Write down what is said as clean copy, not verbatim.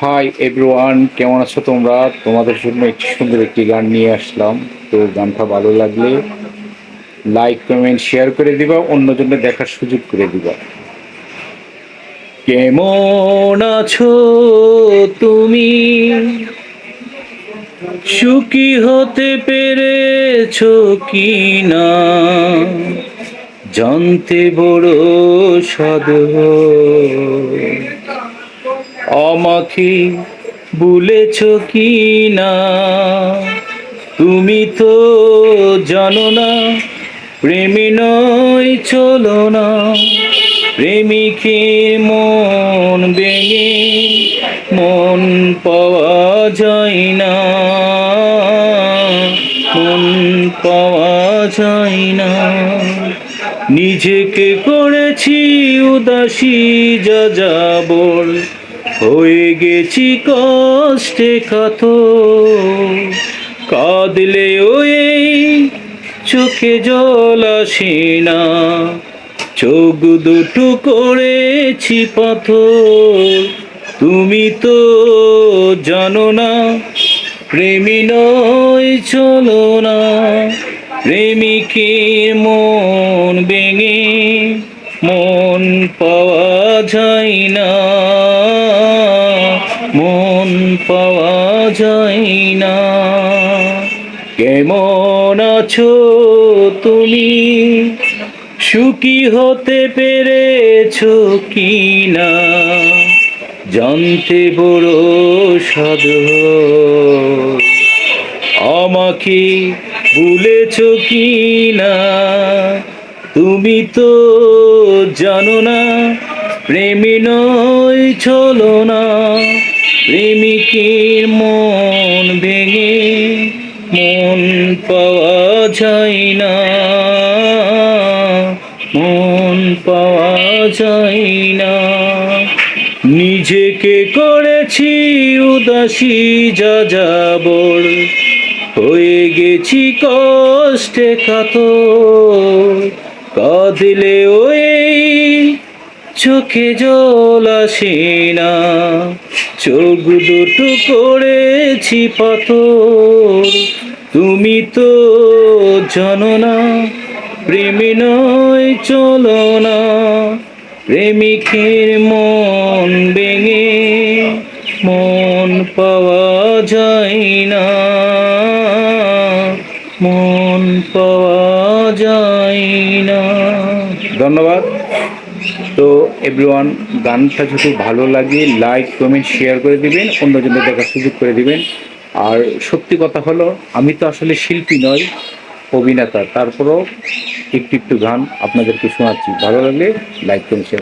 Hi everyone, কেমন আছো তোমরা? তোমাদের জন্য একটি সুন্দর একটি গান নিয়ে আসলাম। তো গানটা ভালো লাগলে লাইক কমেন্ট শেয়ার করে দিবা, অন্যজনের দেখার সুযোগ করে দিবা। কেমন আছো তুমি? সুখী হতে পেরেছো কি না জানতে বড় সাধ। আমাকে ভুলেছ কি না? তুমি তো জানো না, প্রেমী নয় চলো না। প্রেমিকের মন ভেঙে মন পাওয়া যায় না, মন পাওয়া যায় না। নিজেকে করেছি উদাসী যাযাবর, হয়ে গেছি কষ্টে কাতর। কাঁদলে ওই চোখে জল আসে না, চোখ দুটো করেছি পাথর। তুমি তো জানো না, প্রেমী নয় চলো না। প্রেমিকের মন ভেঙে মন পাওয়া যায় না, মন পাওয়া যায় না। কেমন আছো তুমি? সুখী হতে পেরেছো কি না জানতে বড় সাধ। আমাকে ভুলেছ কি না? তুমি তো জানো না, প্রেমী নয় চলো না। প্রেমিকের মন ভেঙে মন পাওয়া যায় না, মন পাওয়া যায় না। নিজেকে করেছি উদাসী যাযাবর, হয়ে গেছি কষ্টে কাতর। কাঁদলে ওই চোখে জল আসে না, চোখ দুটো করেছি পাথর। তুমি তো জানো না, প্রেমী নয় চলো না। প্রেমিকের মন ভেঙে মন পাওয়া যায় না, মন পাওয়া যায় না। ধন্যবাদ। তো এভরিওয়ান, গানটা যদি ভালো লাগে লাইক কমেন্ট শেয়ার করে দিবেন, অন্যজনের দেখার সুযোগ করে দিবেন। আর সত্যি কথা হলো, আমি তো আসলে শিল্পী নই, অভিনেতা। তারপরও একটু একটু গান আপনাদেরকে শোনাচ্ছি। ভালো লাগলে লাইক কমেন্ট শেয়ার।